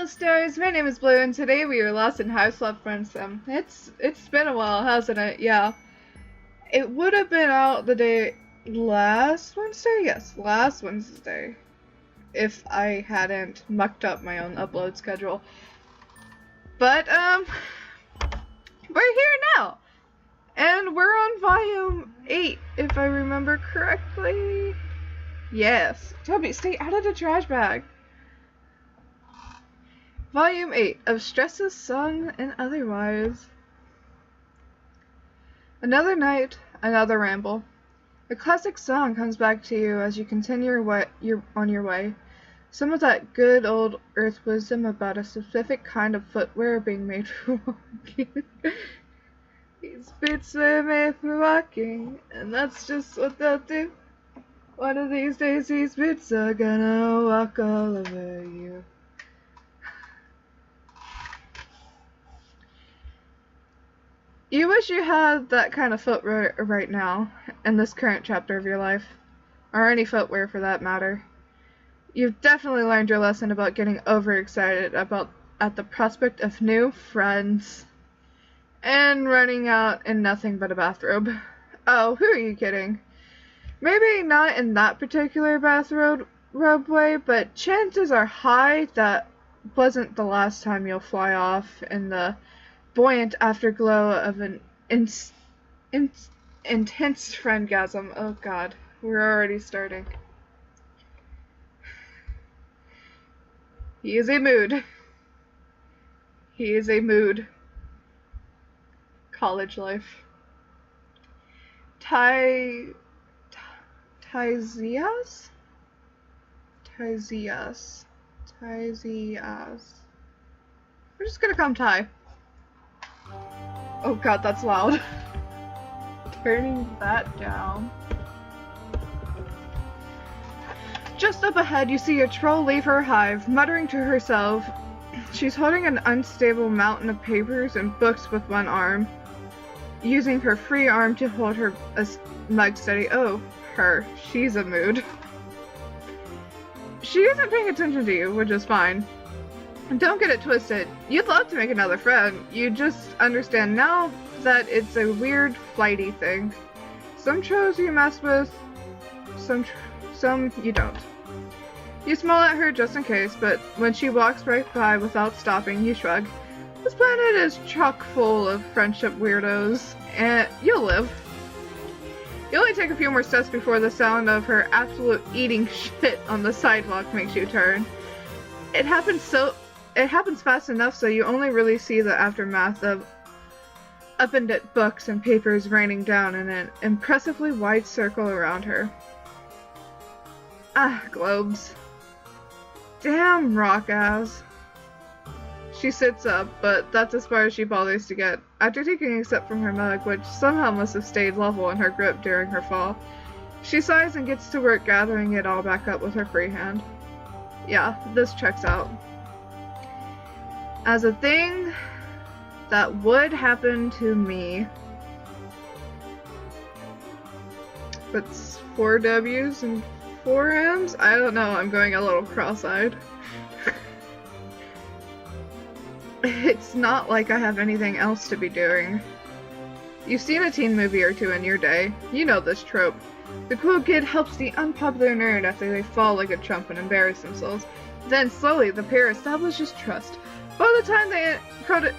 listeners, my name is Blue and today we are lost in Hiveswap Friendsim. It's been a while, hasn't it? Yeah. It would have been out the day last Wednesday? Yes, last Wednesday. If I hadn't mucked up my own upload schedule. But we're here now. And we're on volume 8, if I remember correctly. Yes. Toby, stay out of the trash bag. Volume 8 of Stresses Sung and Otherwise. Another night, another ramble. A classic song comes back to you as you continue on your way. Some of that good old earth wisdom about a specific kind of footwear being made for walking. These boots are made for walking, and that's just what they'll do. One of these days these boots are gonna walk all over you. You wish you had that kind of footwear right now, in this current chapter of your life. Or any footwear for that matter. You've definitely learned your lesson about getting overexcited at the prospect of new friends. And running out in nothing but a bathrobe. Oh, who are you kidding? Maybe not in that particular bathrobe way, but chances are high that wasn't the last time you'll fly off in the buoyant afterglow of an intense friendgasm. Oh god, we're already starting. He is a mood. He is a mood. College life. Tyzias? We're just gonna call him Ty. Oh god, that's loud. Turning that down. Just up ahead, you see a troll leave her hive, muttering to herself. She's holding an unstable mountain of papers and books with one arm, using her free arm to hold her mug steady. Oh, her. She's a mood. She isn't paying attention to you, which is fine. Don't get it twisted. You'd love to make another friend. You just understand now that it's a weird, flighty thing. Some trolls you mess with, some you don't. You smile at her just in case, but when she walks right by without stopping, you shrug. This planet is chock full of friendship weirdos, and you'll live. You only take a few more steps before the sound of her absolute eating shit on the sidewalk makes you turn. It happens fast enough so you only really see the aftermath of upended books and papers raining down in an impressively wide circle around her. Ah, globes. Damn rock ass. She sits up, but that's as far as she bothers to get. After taking a sip from her mug, which somehow must have stayed level in her grip during her fall, she sighs and gets to work gathering it all back up with her free hand. Yeah, this checks out. As a thing that would happen to me. But 4 W's and 4 M's? I don't know, I'm going a little cross-eyed. It's not like I have anything else to be doing. You've seen a teen movie or two in your day. You know this trope. The cool kid helps the unpopular nerd after they fall like a chump and embarrass themselves. Then slowly the pair establishes trust. By the time they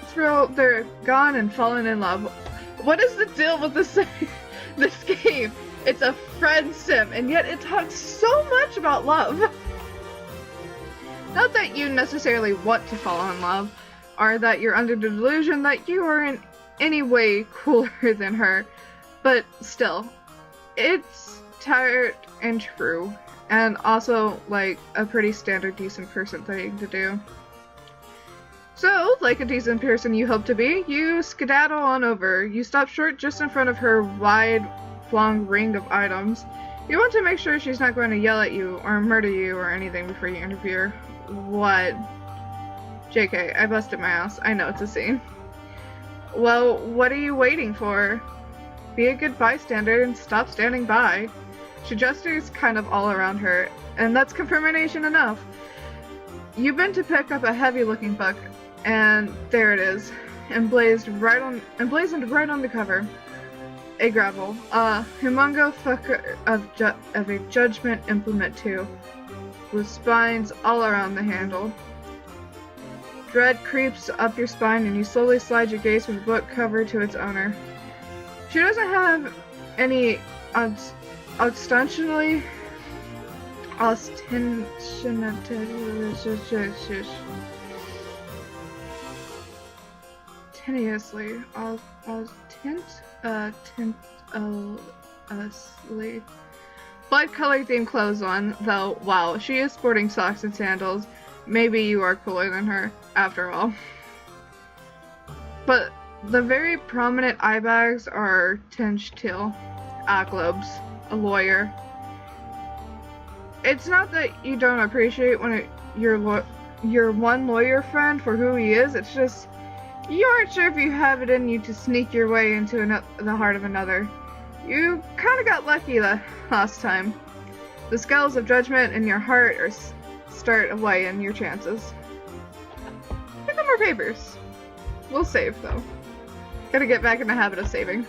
throw, they're gone and fallen in love. What is the deal with this game? It's a friend sim, and yet it talks so much about love. Not that you necessarily want to fall in love, or that you're under the delusion that you are in any way cooler than her, but still, it's tired and true, and also, like, a pretty standard decent person thing to do. So, like a decent person you hope to be, you skedaddle on over. You stop short just in front of her wide-flung ring of items. You want to make sure she's not going to yell at you or murder you or anything before you interfere. What? JK, I busted my ass. I know it's a scene. Well, what are you waiting for? Be a good bystander and stop standing by. She gestures kind of all around her, and that's confirmation enough. You bent to pick up a heavy-looking book, and there it is, emblazoned right on the cover. A gravel, a humongo fucker of a judgment implement too, with spines all around the handle. Dread creeps up your spine, and you slowly slide your gaze from the book cover to its owner. She doesn't have any ostentatiously blood-colored themed clothes on, though. Wow, she is sporting socks and sandals. Maybe you are cooler than her, after all. But the very prominent eye bags are tinged teal. Globes, a lawyer. It's not that you don't appreciate your one lawyer friend for who he is, it's just you aren't sure if you have it in you to sneak your way into the heart of another. You kinda got lucky the last time. The scales of judgment in your heart are start weighing your chances. Pick up more papers. We'll save, though. Gotta get back in the habit of saving.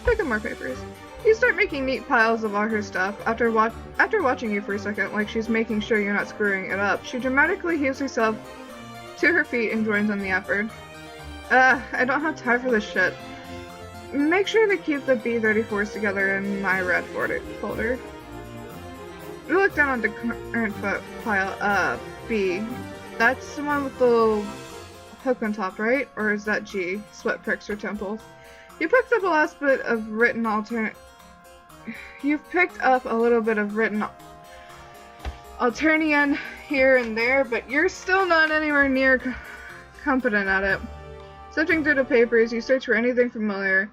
Pick up more papers. You start making neat piles of all her stuff. After watching you for a second, like she's making sure you're not screwing it up, she dramatically heaves herself to her feet and joins in the effort. I don't have time for this shit. Make sure to keep the B-34s together in my red folder. You look down on the current pile. B. That's the one with the hook on top, right? Or is that G? Sweat pricks her temples. You picked up a last bit of written You've picked up a little bit of written Alternian here and there, but you're still not anywhere near competent at it. Sifting through the papers, you search for anything familiar.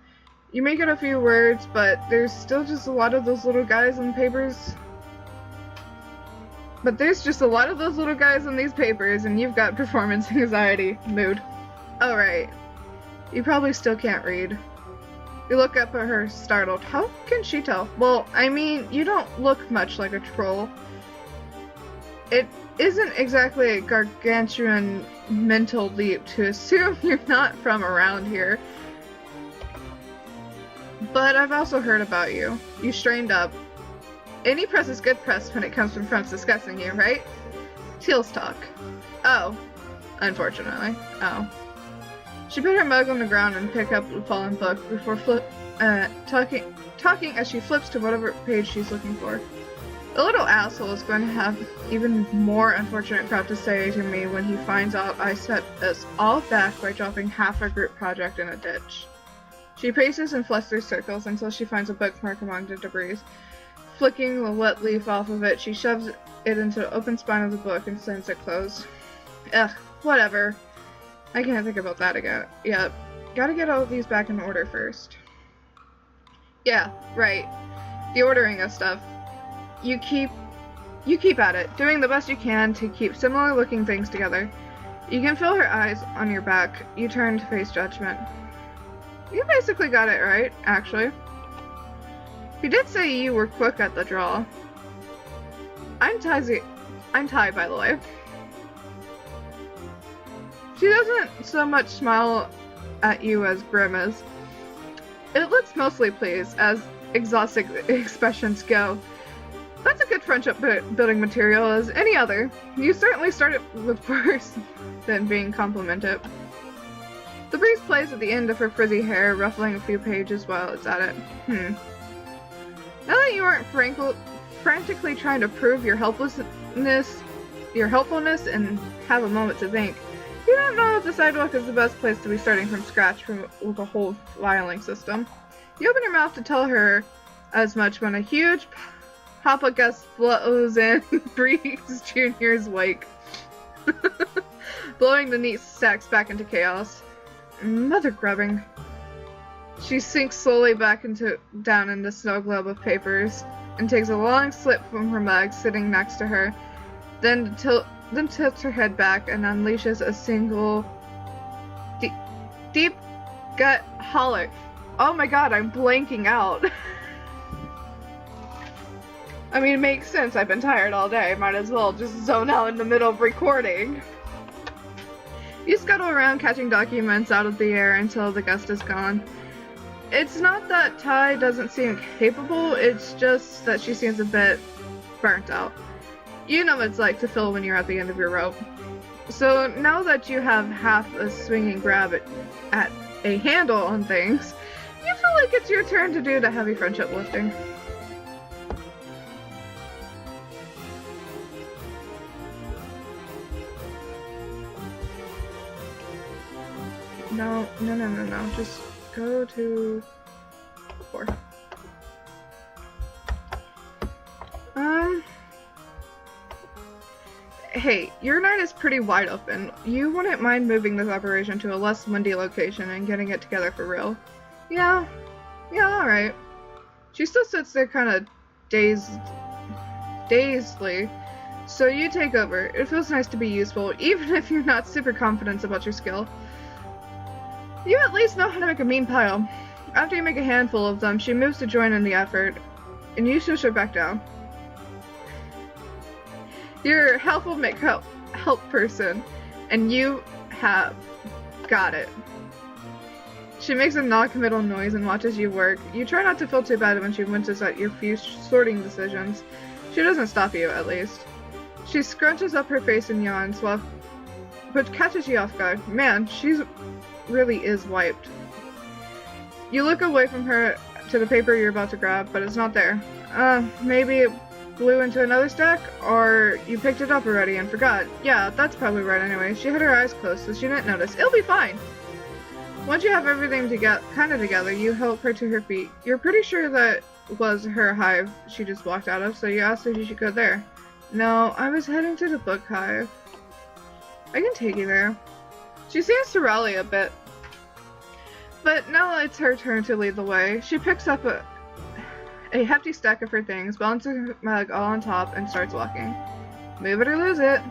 You make out a few words, but there's still just a lot of those little guys in papers. But there's just a lot of those little guys in these papers, and you've got performance anxiety. Mood. Oh, right. You probably still can't read. You look up at her, startled. How can she tell? Well, I mean, you don't look much like a troll. It isn't exactly a gargantuan mental leap to assume you're not from around here. But I've also heard about you. You strained up. Any press is good press when it comes from fronts discussing you, right? Teal's talk. Oh. Unfortunately. Oh. She put her mug on the ground and picked up the fallen book before talking as she flips to whatever page she's looking for. The little asshole is going to have even more unfortunate crap to say to me when he finds out I set us all back by dropping half our group project in a ditch. She paces and flusters circles until she finds a bookmark among the debris. Flicking the wet leaf off of it, she shoves it into the open spine of the book and slams it closed. Ugh, whatever. I can't think about that again. Yeah, gotta get all of these back in order first. Yeah, right. The ordering of stuff. You keep at it, doing the best you can to keep similar looking things together. You can feel her eyes on your back. You turn to face judgment. You basically got it right, actually. You did say you were quick at the draw. I'm Ty, by the way. She doesn't so much smile at you as grimace. It looks mostly pleased, as exhausted expressions go. That's a good friendship building material as any other. You certainly started with worse than being complimented. The breeze plays at the end of her frizzy hair, ruffling a few pages while it's at it. Now that you aren't frantically trying to prove your helpfulness and have a moment to think, you don't know if the sidewalk is the best place to be starting from scratch with a whole filing system. You open your mouth to tell her as much when a huge Papa Gus blows in Breeze Jr.'s wake, blowing the neat stacks back into chaos. Mother grubbing. She sinks slowly back down in the snow globe of papers and takes a long sip from her mug sitting next to her, then tilts her head back and unleashes a single deep gut holler. Oh my god, I'm blanking out. I mean, it makes sense. I've been tired all day. Might as well just zone out in the middle of recording. You scuttle around catching documents out of the air until the guest is gone. It's not that Ty doesn't seem capable, it's just that she seems a bit burnt out. You know what it's like to feel when you're at the end of your rope. So now that you have half a swinging grab at a handle on things, you feel like it's your turn to do the heavy friendship lifting. No. Just go to 4. Hey, your night is pretty wide open. You wouldn't mind moving this operation to a less windy location and getting it together for real? Yeah, alright. She still sits there kind of dazedly. So you take over. It feels nice to be useful, even if you're not super confident about your skill. You at least know how to make a mean pile. After you make a handful of them, she moves to join in the effort, and you shush her back down. You're a helpful help person, and you have got it. She makes a non-committal noise and watches you work. You try not to feel too bad when she winces at your few sorting decisions. She doesn't stop you, at least. She scrunches up her face and yawns, but catches you off guard. Man, she's really is wiped. You look away from her to the paper you're about to grab, but it's not there. Maybe it blew into another stack, or you picked it up already and forgot. Yeah, that's probably right anyway. She had her eyes closed, so she didn't notice. It'll be fine. Once you have everything kind of together, you help her to her feet. You're pretty sure that was her hive she just walked out of, so you asked if you should go there. No, I was heading to the book hive. I can take you there. She seems to rally a bit. But now it's her turn to lead the way. She picks up a hefty stack of her things, balances her mug all on top, and starts walking. Move it or lose it.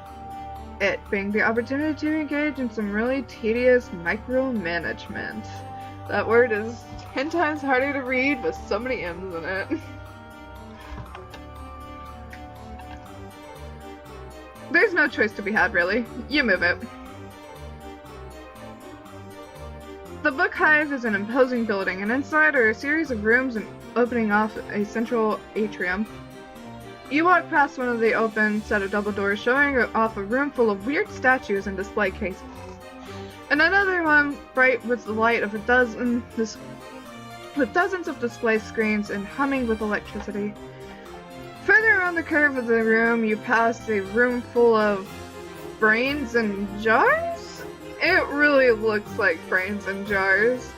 It being the opportunity to engage in some really tedious micromanagement. That word is 10 times harder to read with so many M's in it. There's no choice to be had, really. You move it. The book hive is an imposing building, and inside are a series of rooms and opening off a central atrium. You walk past one of the open set of double doors, showing off a room full of weird statues and display cases. And another one bright with the light of with dozens of display screens and humming with electricity. Further around the curve of the room, you pass a room full of brains and jars? It really looks like brains and jars.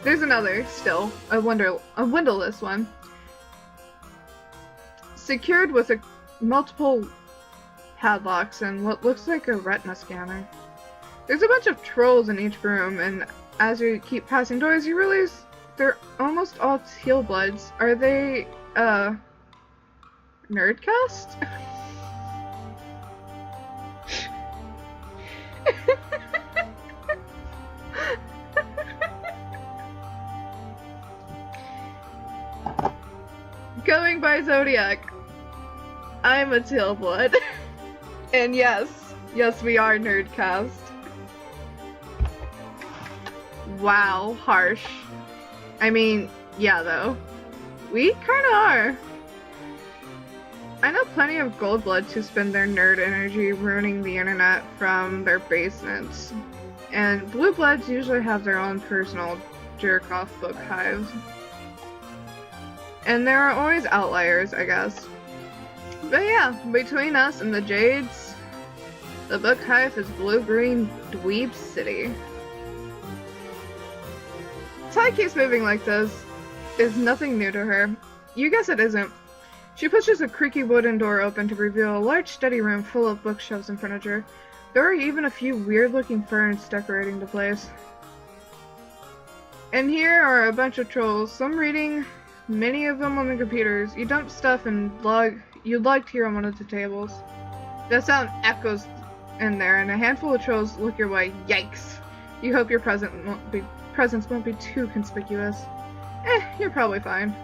There's another, still, a windowless one. Secured with multiple padlocks and what looks like a retina scanner. There's a bunch of trolls in each room, and as you keep passing doors, you realize they're almost all teal bloods. Are they, Nerdcast? Going by Zodiac, I'm a teal blood. And yes, we are Nerdcast. Wow, harsh. I mean, yeah though. We kinda are. I know plenty of gold bloods who spend their nerd energy ruining the internet from their basements. And blue bloods usually have their own personal jerk-off book hives. And there are always outliers, I guess. But yeah, between us and the Jades, the book hive is blue-green dweeb city. Ty keeps moving like this is nothing new to her. You guess it isn't. She pushes a creaky wooden door open to reveal a large study room full of bookshelves and furniture. There are even a few weird-looking ferns decorating the place. And here are a bunch of trolls, some reading, many of them on the computers. You dump stuff and you logged here on one of the tables. The sound echoes in there, and a handful of trolls look your way. Yikes! You hope your presence won't be too conspicuous. You're probably fine.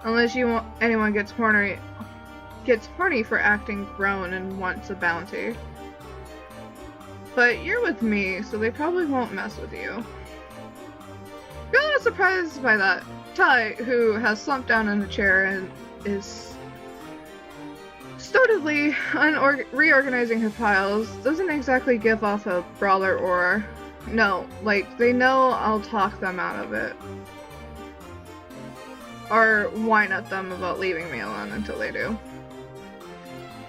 Unless anyone gets horny for acting grown and wants a bounty. But you're with me, so they probably won't mess with you. You're not surprised by that. Ty, who has slumped down in a chair and is stolidly reorganizing her piles, doesn't exactly give off a brawler aura. No, like, they know I'll talk them out of it. Or whine at them about leaving me alone until they do.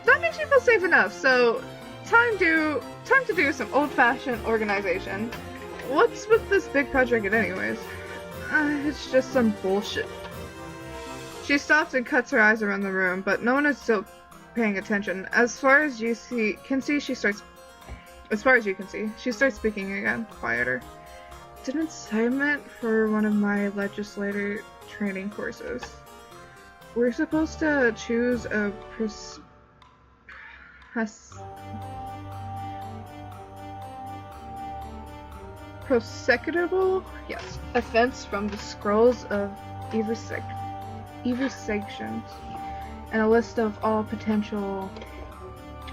That makes me feel safe enough, so time to do some old-fashioned organization. What's with this big project anyways? It's just some bullshit. She stops and cuts her eyes around the room, but no one is still paying attention. As far as you can see, she starts speaking again, quieter. It's an assignment for one of my legislator training courses. We're supposed to choose a prosecutable offense from the scrolls of Eversections and a list of all potential.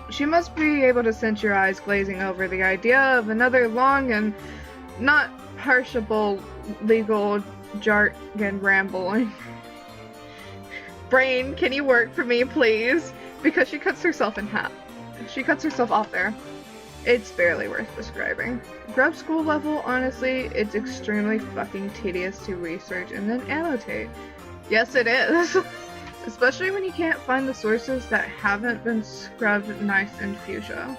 She must be able to sense your eyes glazing over the idea of another long and not harshable legal jargon rambling. Brain, can you work for me, please? Because she cuts herself in half. She cuts herself off there. It's barely worth describing. Grub school level, honestly, it's extremely fucking tedious to research and then annotate. Yes, it is. Especially when you can't find the sources that haven't been scrubbed nice in fuchsia.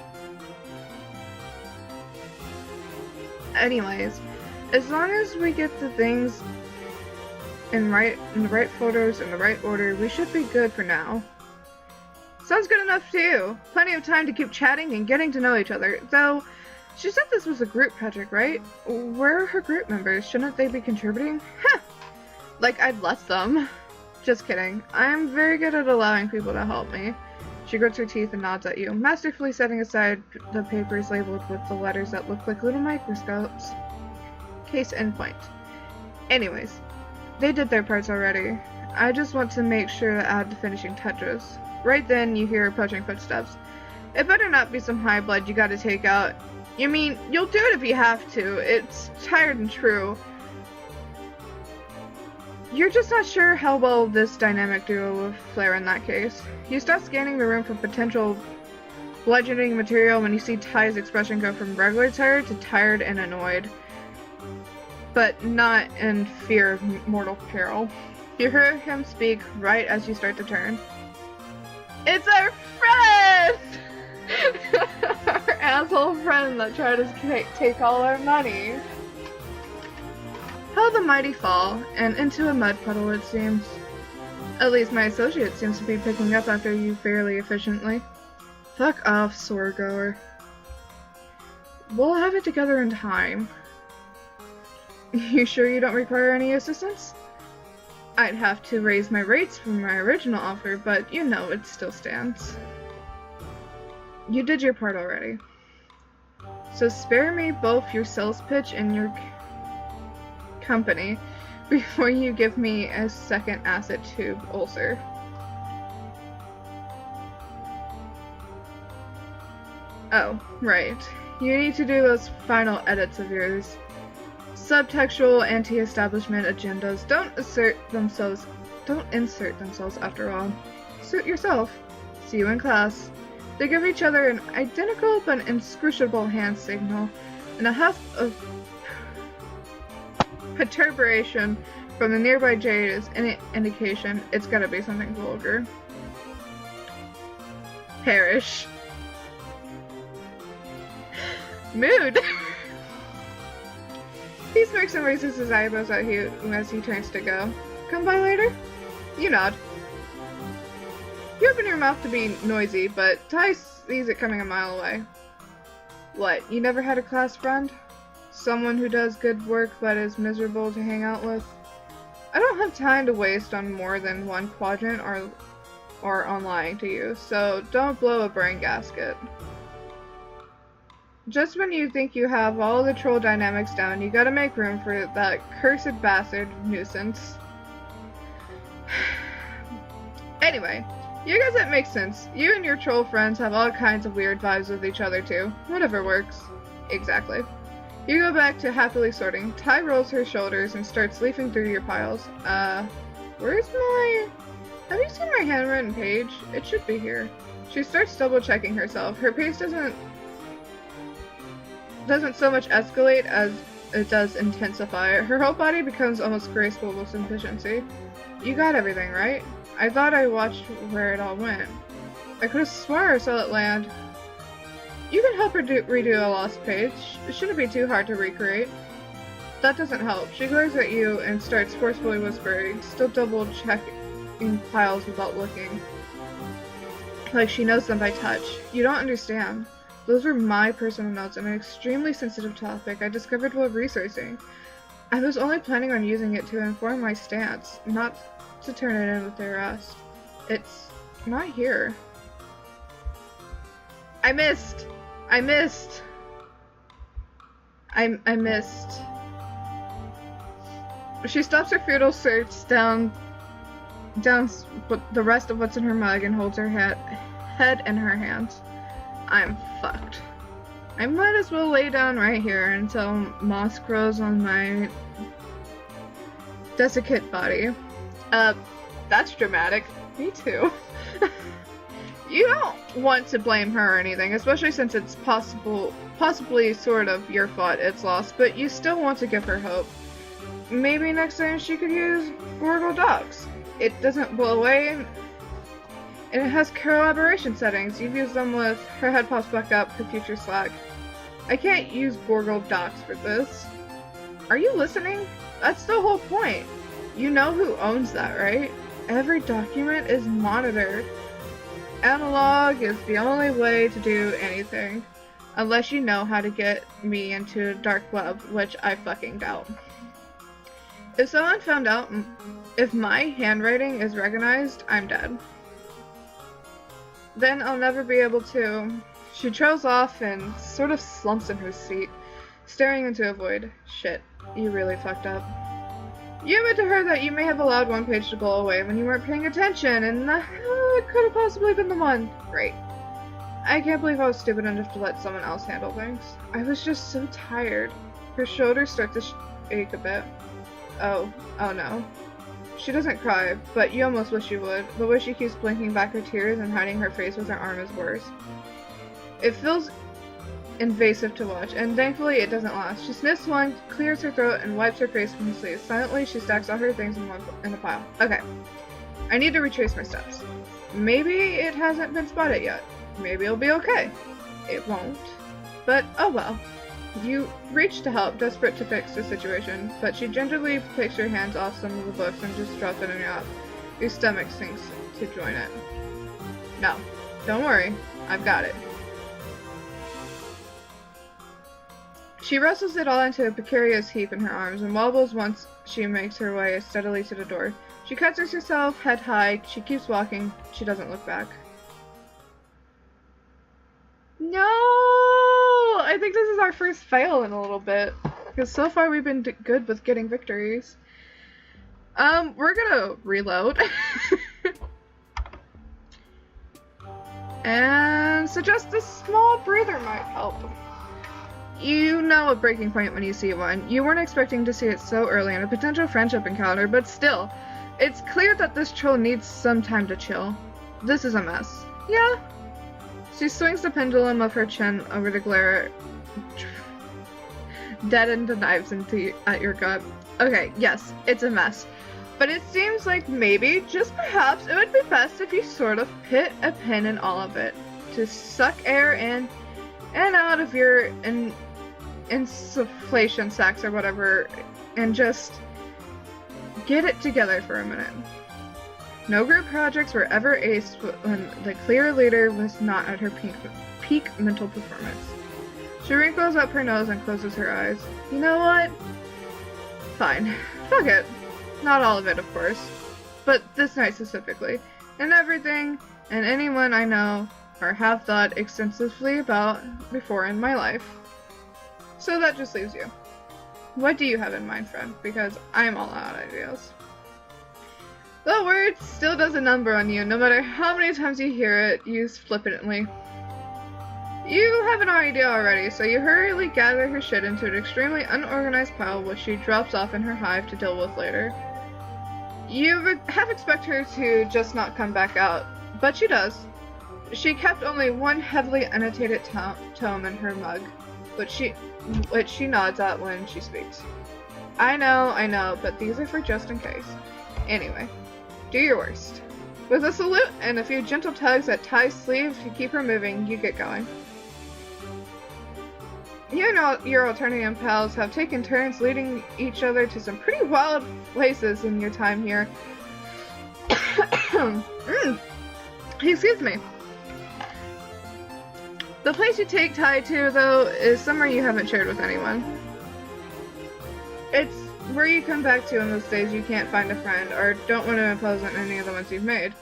Anyways, as long as we get the things in the right photos in the right order, we should be good for now. Sounds good enough to you. Plenty of time to keep chatting and getting to know each other. Though, she said this was a group project, right? Where are her group members? Shouldn't they be contributing? Heh! Like I'd let them. Just kidding. I'm very good at allowing people to help me. She grits her teeth and nods at you, masterfully setting aside the papers labeled with the letters that look like little microscopes. Case in point. Anyways, they did their parts already. I just want to make sure to add the finishing touches. Right then, you hear approaching footsteps. It better not be some high blood you gotta take out. You mean, you'll do it if you have to. It's tired and true. You're just not sure how well this dynamic duo will flare in that case. You start scanning the room for potential bludgeoning material when you see Ty's expression go from regular tired to tired and annoyed. But not in fear of mortal peril. You hear him speak right as you start to turn. It's our friend! Our asshole friend that tried to take all our money. How the mighty fall, and into a mud puddle it seems. At least my associate seems to be picking up after you fairly efficiently. Fuck off, soregoer. We'll have it together in time. You sure you don't require any assistance? I'd have to raise my rates from my original offer, but you know it still stands. You did your part already. So spare me both your sales pitch and your company before you give me a second acid tube ulcer. Oh, right. You need to do those final edits of yours. Subtextual anti-establishment agendas don't insert themselves after all. Suit yourself. See you in class. They give each other an identical but inscrutable hand signal, and a huff of perturbation from the nearby jade is an indication it's gotta be something vulgar. Perish. Mood! He smirks and raises his eyebrows at you as he turns to go. Come by later? You nod. You open your mouth to be noisy, but Ty sees it coming a mile away. What, you never had a class friend? Someone who does good work but is miserable to hang out with? I don't have time to waste on more than one quadrant or on lying to you, so don't blow a brain gasket. Just when you think you have all the troll dynamics down, you gotta make room for that cursed bastard nuisance. Anyway, you guys, it makes sense. You and your troll friends have all kinds of weird vibes with each other too. Whatever works. Exactly. You go back to happily sorting. Ty rolls her shoulders and starts leafing through your piles. Where's my... Have you seen my handwritten page? It should be here. She starts double-checking herself. Her pace doesn't so much escalate as it does intensify. Her whole body becomes almost graceful with efficiency. You got everything, right? I thought I watched where it all went. I could have swore I saw it land. You can help her redo a lost page. It shouldn't be too hard to recreate. That doesn't help. She glares at you and starts forcefully whispering, still double-checking piles without looking. Like she knows them by touch. You don't understand. Those were my personal notes on an extremely sensitive topic I discovered while researching. I was only planning on using it to inform my stance, not to turn it in with the rest. It's not here. I missed! I missed! She stops her futile search down the rest of what's in her mug and holds her head in her hands. I'm fucked. I might as well lay down right here until moss grows on my desiccant body. That's dramatic. Me too. You don't want to blame her or anything, especially since it's possibly sort of your fault it's lost, but you still want to give her hope. Maybe next time she could use Gorgle Docs. It doesn't blow away, and it has collaboration settings. You've used them with her head pops back up for future Slack. I can't use Gorgle Docs for this. Are you listening? That's the whole point. You know who owns that, right? Every document is monitored. Analog is the only way to do anything. Unless you know how to get me into a dark web, which I fucking doubt. If someone found out if my handwriting is recognized, I'm dead. Then I'll never be able to. She trails off and sort of slumps in her seat, staring into a void. Shit, you really fucked up. You admit to her that you may have allowed one page to blow away when you weren't paying attention, and it could have possibly been the one. Great. I can't believe I was stupid enough to let someone else handle things. I was just so tired. Her shoulders start to ache a bit. Oh no. She doesn't cry, but you almost wish she would. The way she keeps blinking back her tears and hiding her face with her arm is worse. It feels invasive to watch, and thankfully it doesn't last. She sniffs one, clears her throat, and wipes her face from her sleeve. Silently, she stacks all her things in a pile. Okay. I need to retrace my steps. Maybe it hasn't been spotted yet. Maybe it'll be okay. It won't. But, oh well. You reach to help, desperate to fix the situation, but she gingerly takes your hands off some of the books and just drops it in your lap. Your stomach sinks to join it. No. Don't worry. I've got it. She wrestles it all into a precarious heap in her arms and wobbles once she makes her way steadily to the door. She catches herself, head high. She keeps walking. She doesn't look back. No! I think this is our first fail in a little bit. Because so far we've been good with getting victories. We're gonna reload. And suggest a small breather might help. You know a breaking point when you see one. You weren't expecting to see it so early in a potential friendship encounter, but still, it's clear that this troll needs some time to chill. This is a mess. Yeah? She swings the pendulum of her chin over the glare, deadened the knives at your gut. Okay, yes, it's a mess. But it seems like maybe, just perhaps, it would be best if you sort of put a pin in all of it. To suck air in and out of your insufflation sacs or whatever, and just get it together for a minute. No group projects were ever aced when the clear leader was not at her peak mental performance. She wrinkles up her nose and closes her eyes. You know what? Fine. Fuck it. Not all of it, of course. But this night specifically. And everything, and anyone I know or have thought extensively about before in my life. So that just leaves you. What do you have in mind, friend? Because I'm all out of ideas. The word still does a number on you, no matter how many times you hear it used flippantly. You have an idea already, so you hurriedly gather her shit into an extremely unorganized pile which she drops off in her hive to deal with later. You half expect her to just not come back out, but she does. She kept only one heavily annotated tome in her mug, which she nods at when she speaks. I know, but these are for just in case. Anyway, do your worst. With a salute and a few gentle tugs at Ty's sleeve to keep her moving, you get going. You know your alternative pals have taken turns leading each other to some pretty wild places in your time here. Excuse me. The place you take Ty to, though, is somewhere you haven't shared with anyone. It's where you come back to in those days you can't find a friend, or don't want to impose on any of the ones you've made.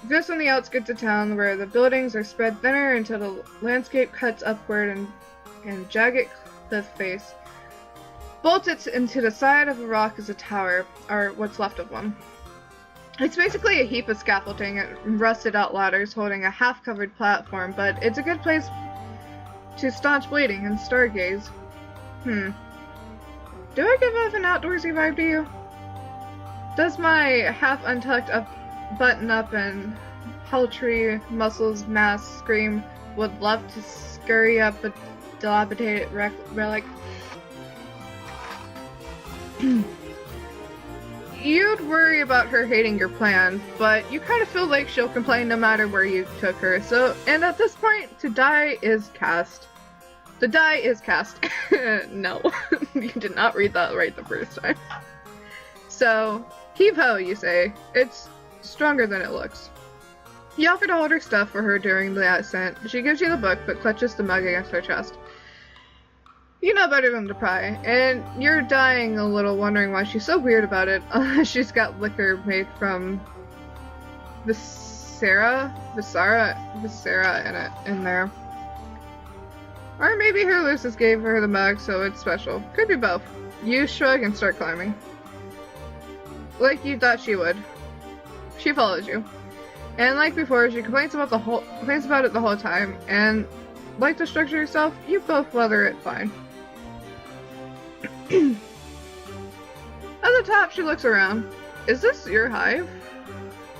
Just on the outskirts of town, where the buildings are spread thinner until the landscape cuts upward and jagged cliff face. Bolted into the side of a rock is a tower, or what's left of one. It's basically a heap of scaffolding and rusted out ladders holding a half-covered platform, but it's a good place to staunch bleeding and stargaze. Do I give off an outdoorsy vibe to you? Does my half-untucked button-up and paltry muscles mass scream would love to scurry up a dilapidated relic? You'd worry about her hating your plan, but you kind of feel like she'll complain no matter where you took her, and at this point, to die is cast. The die is cast. No, you did not read that right the first time. So, heave ho, you say. It's stronger than it looks. You offer to hold her stuff for her during the ascent. She gives you the book, but clutches the mug against her chest. You know better than to pry, and you're dying a little wondering why she's so weird about it. She's got liquor made from Viscera in there. Or maybe her Lucis gave her the mug, so it's special. Could be both. You shrug and start climbing. Like you thought she would. She follows you. And like before, she complains about it the whole time, and like the structure yourself, you both weather it fine. At the top, she looks around. Is this your hive?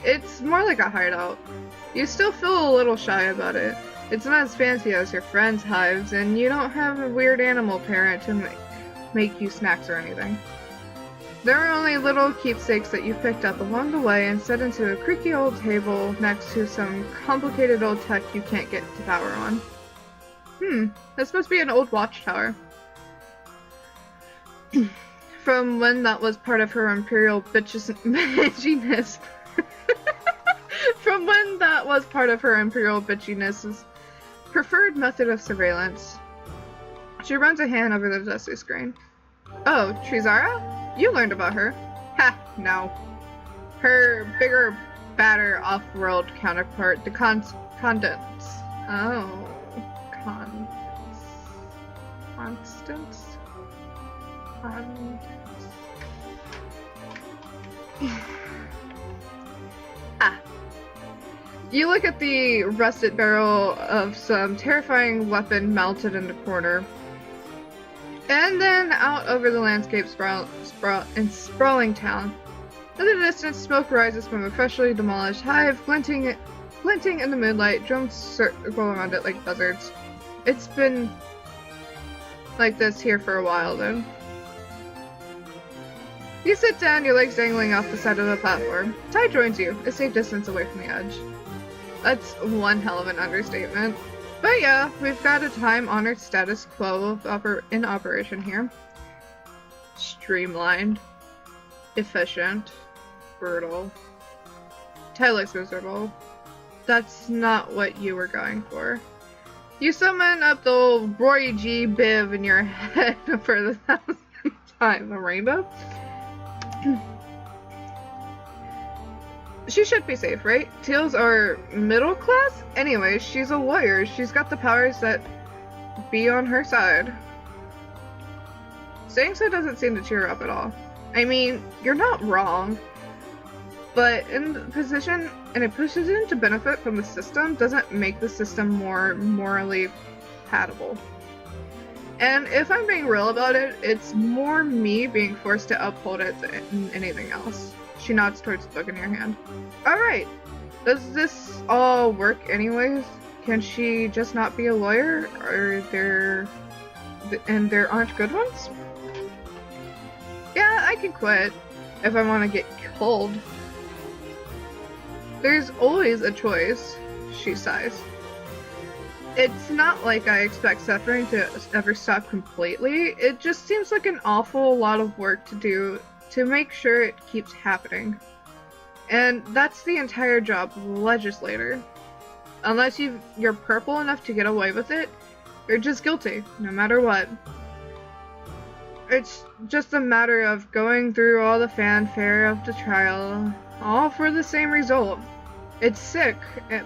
It's more like a hideout. You still feel a little shy about it. It's not as fancy as your friends' hives, and you don't have a weird animal parent to make you snacks or anything. There are only little keepsakes that you've picked up along the way and set into a creaky old table next to some complicated old tech you can't get to power on. That's supposed to be an old watchtower. From when that was part of her imperial bitchiness. From when that was part of her imperial bitchiness's preferred method of surveillance. She runs a hand over the dusty screen. Oh, Trizara? You learned about her. Ha, no. Her bigger, badder, off-world counterpart, the Constance. Oh. Constance? You look at the rusted barrel of some terrifying weapon mounted in the corner, and then out over the landscape sprawling town. In the distance, smoke rises from a freshly demolished hive, glinting in the moonlight. Drones circle around it like buzzards. It's been like this here for a while, then. You sit down, your legs dangling off the side of the platform. Ty joins you, a safe distance away from the edge. That's one hell of an understatement. But yeah, we've got a time-honored status quo in operation here. Streamlined. Efficient. Brutal. Ty looks miserable. That's not what you were going for. You summon up the old Roy G. Biv in your head for the 1000th time. The rainbow? She should be safe, right? Teals are middle class? Anyways, she's a warrior. She's got the powers that be on her side. Saying so doesn't seem to cheer her up at all. I mean, you're not wrong. but in a position to benefit from the system doesn't make the system more morally compatible. And if I'm being real about it, it's more me being forced to uphold it than anything else. She nods towards the book in your hand. Alright, does this all work anyways? Can she just not be a lawyer? There aren't good ones? Yeah, I can quit if I want to get killed. There's always a choice, she sighs. It's not like I expect suffering to ever stop completely. It just seems like an awful lot of work to do to make sure it keeps happening. And that's the entire job of a legislator. Unless you're purple enough to get away with it, you're just guilty, no matter what. It's just a matter of going through all the fanfare of the trial, all for the same result. It's sick,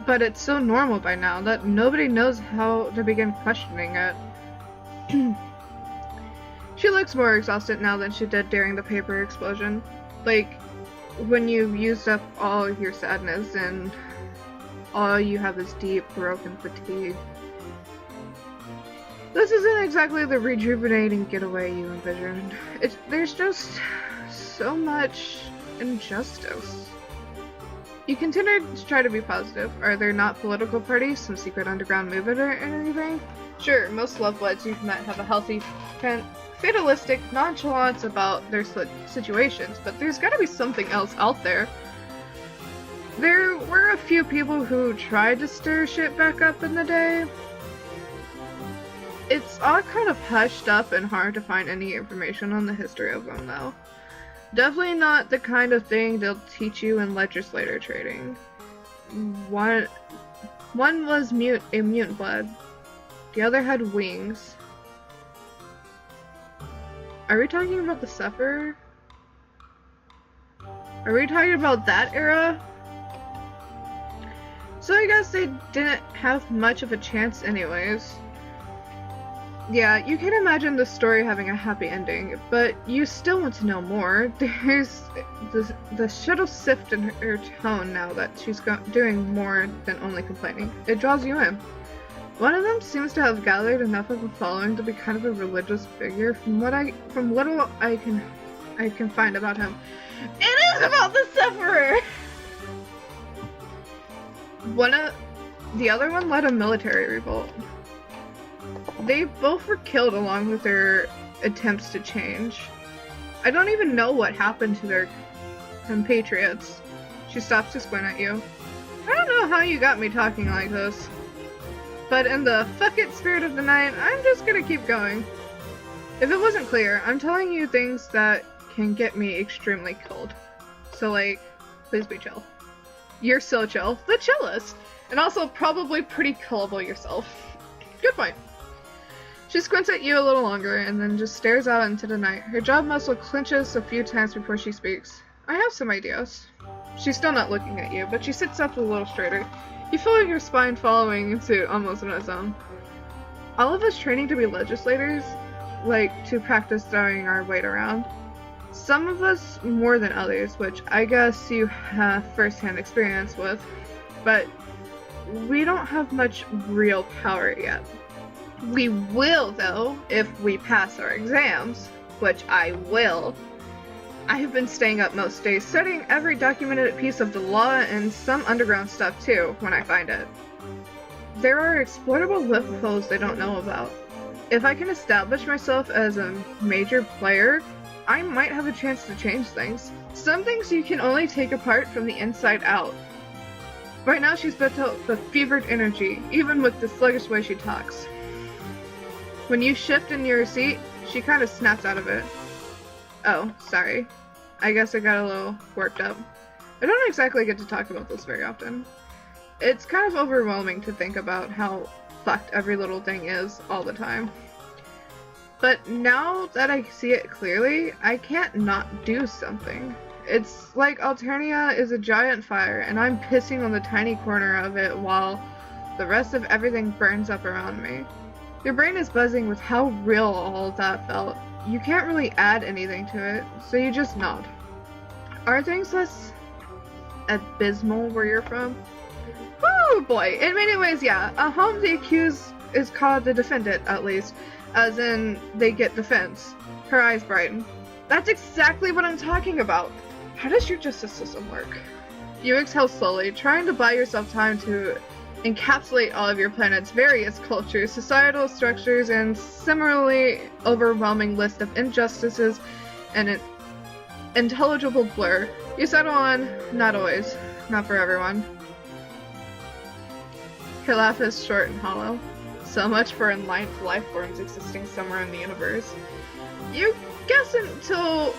but it's so normal by now that nobody knows how to begin questioning it. She looks more exhausted now than she did during the paper explosion. Like, when you've used up all your sadness and all you have is deep, broken fatigue. This isn't exactly the rejuvenating getaway you envisioned. There's just so much injustice. You continue to try to be positive. Are there not political parties, some secret underground movement or anything? Sure, most lovebirds you've met have a healthy, fatalistic nonchalance about their situations, but there's gotta be something else out there. There were a few people who tried to stir shit back up in the day. It's all kind of hushed up and hard to find any information on the history of them, though. Definitely not the kind of thing they'll teach you in legislator training. One was a mutant blood. The other had wings. Are we talking about the Sufferer? Are we talking about that era? So I guess they didn't have much of a chance anyways. Yeah, you can imagine the story having a happy ending, but you still want to know more. There's the subtle shift in her tone now that she's doing more than only complaining. It draws you in. One of them seems to have gathered enough of a following to be kind of a religious figure. From little I can find about him, it is about the Sufferer. The other one led a military revolt. They both were killed along with their attempts to change. I don't even know what happened to their compatriots. She stops to squint at you. I don't know how you got me talking like this. But in the fuck it spirit of the night, I'm just gonna keep going. If it wasn't clear, I'm telling you things that can get me extremely cold. So like, please be chill. You're so chill. The chillest. And also probably pretty killable yourself. Good point. She squints at you a little longer and then just stares out into the night. Her jaw muscle clenches a few times before she speaks. I have some ideas. She's still not looking at you, but she sits up a little straighter. You feel your spine following suit almost on its own. All of us training to be legislators like to practice throwing our weight around. Some of us more than others, which I guess you have first-hand experience with, but we don't have much real power yet. We will, though, if we pass our exams, which I will. I have been staying up most days studying every documented piece of the law and some underground stuff too, when I find it. There are exploitable loopholes they don't know about. If I can establish myself as a major player, I might have a chance to change things. Some things you can only take apart from the inside out. Right now she's built up with fevered energy, even with the sluggish way she talks. When you shift in your seat, she kind of snaps out of it. Oh, sorry. I guess I got a little worked up. I don't exactly get to talk about this very often. It's kind of overwhelming to think about how fucked every little thing is all the time. But now that I see it clearly, I can't not do something. It's like Alternia is a giant fire, and I'm pissing on the tiny corner of it while the rest of everything burns up around me. Your brain is buzzing with how real all of that felt. You can't really add anything to it, so you just nod. Are things less abysmal where you're from. Oh boy, in many ways, yeah. A home the accused is called the defendant, at least, as in they get defense. Her eyes brighten. That's exactly what I'm talking about. How does your justice system work? You exhale slowly, trying to buy yourself time to encapsulate all of your planet's various cultures, societal structures, and similarly overwhelming list of injustices and an intelligible blur. You settle on, not always, not for everyone. Her laugh is short and hollow. So much for enlightened life forms existing somewhere in the universe. You guess until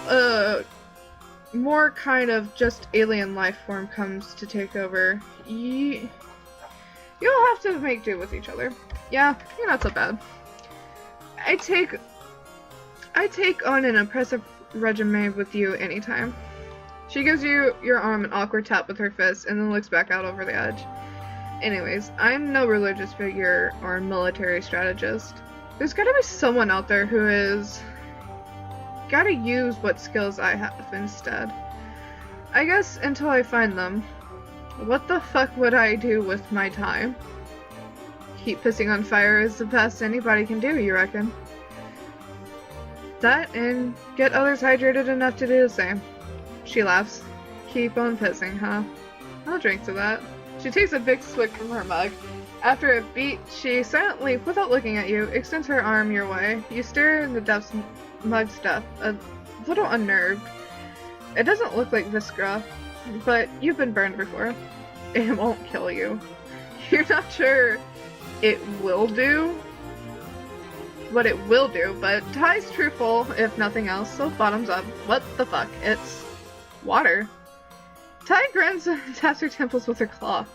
more kind of just alien life form comes to take over, you'll have to make do with each other. Yeah, you're not so bad. I take on an impressive resume with you anytime. She gives you your arm an awkward tap with her fist and then looks back out over the edge. Anyways, I'm no religious figure or military strategist. There's gotta be someone out there who is gotta use what skills I have instead. I guess until I find them, what the fuck would I do with my time? Keep pissing on fire is the best anybody can do, you reckon? That and get others hydrated enough to do the same. She laughs. Keep on pissing, huh? I'll drink to that. She takes a big swig from her mug. After a beat, she silently, without looking at you, extends her arm your way. You stare in the depths mug stuff, a little unnerved. It doesn't look like Viscera, but you've been burned before. It won't kill you. You're not sure it will do what it will do, but Ty's truthful, if nothing else, so bottoms up. What the fuck? It's water. Ty grins and taps her temples with her claw.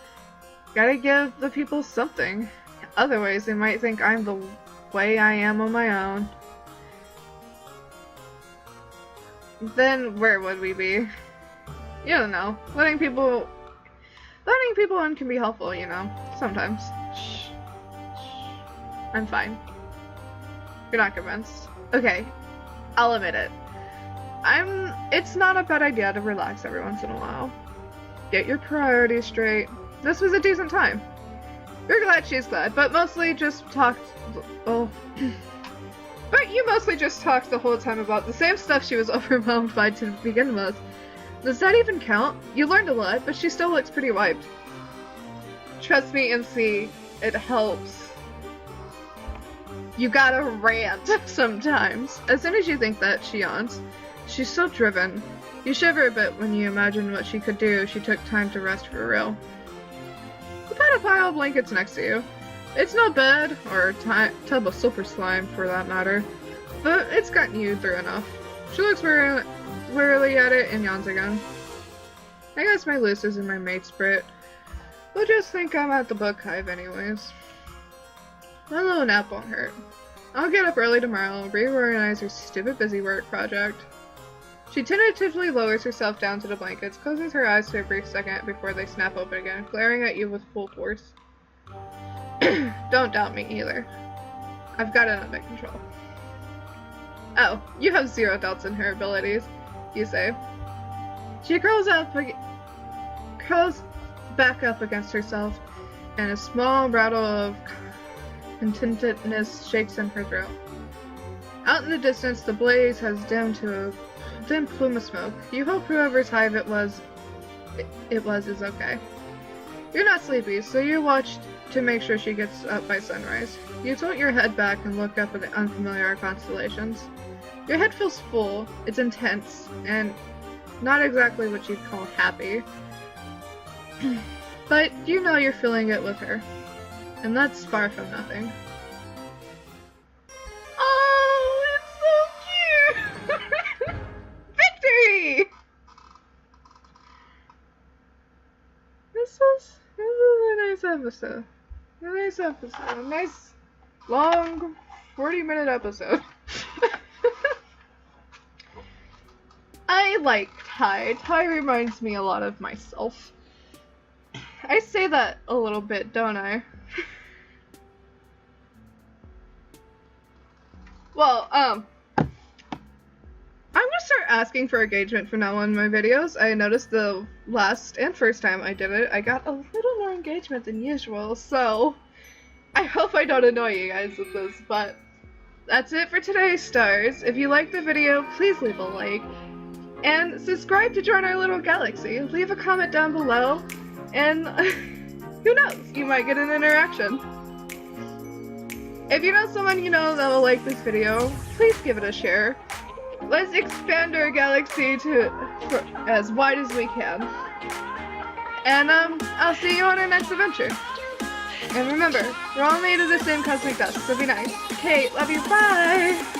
Gotta give the people something. Otherwise, they might think I'm the way I am on my own. Then where would we be? You don't know. Letting people in can be helpful, you know. Sometimes. Shh. I'm fine. You're not convinced. Okay. I'll admit it. It's not a bad idea to relax every once in a while. Get your priorities straight. This was a decent time. You're glad she's glad, but mostly just talked. Oh. But you mostly just talked the whole time about the same stuff she was overwhelmed by to begin with. Does that even count? You learned a lot, but she still looks pretty wiped. Trust me, MC, it helps. You gotta rant sometimes. As soon as you think that, she yawns. She's so driven. You shiver a bit when you imagine what she could do if she took time to rest for real. You put a pile of blankets next to you. It's not bad, or a tub of super slime for that matter, but it's gotten you through enough. She looks wearily at it and yawns again. I guess my loose is in my mate's spirit. We'll just think I'm at the book hive anyways. One little nap won't hurt. I'll get up early tomorrow and reorganize her stupid busy work project. She tentatively lowers herself down to the blankets, closes her eyes for a brief second before they snap open again, glaring at you with full force. Don't doubt me either. I've got it under control. Oh, you have zero doubts in her abilities, you say. She curls back up against herself, and a small rattle of contentedness shakes in her throat. Out in the distance, the blaze has dimmed to a thin plume of smoke. You hope whoever's hive it was is okay. You're not sleepy, so you watch to make sure she gets up by sunrise. You tilt your head back and look up at the unfamiliar constellations. Your head feels full, it's intense, and not exactly what you'd call happy. But you know you're feeling it with her. And that's far from nothing. Oh, it's so cute! Victory! This was a nice episode. A nice, long, 40-minute episode. I like Ty. Ty reminds me a lot of myself. I say that a little bit, don't I? Well, I'm gonna to start asking for engagement from now on in my videos. I noticed the last and first time I did it, I got a little more engagement than usual, so I hope I don't annoy you guys with this, but that's it for today's stars. If you liked the video, please leave a like, and subscribe to join our little galaxy. Leave a comment down below, and who knows, you might get an interaction. If you know someone you know that will like this video, please give it a share. Let's expand our galaxy to as wide as we can. And I'll see you on our next adventure. And remember, we're all made of the same cosmic dust, so be nice. Okay, love you, bye!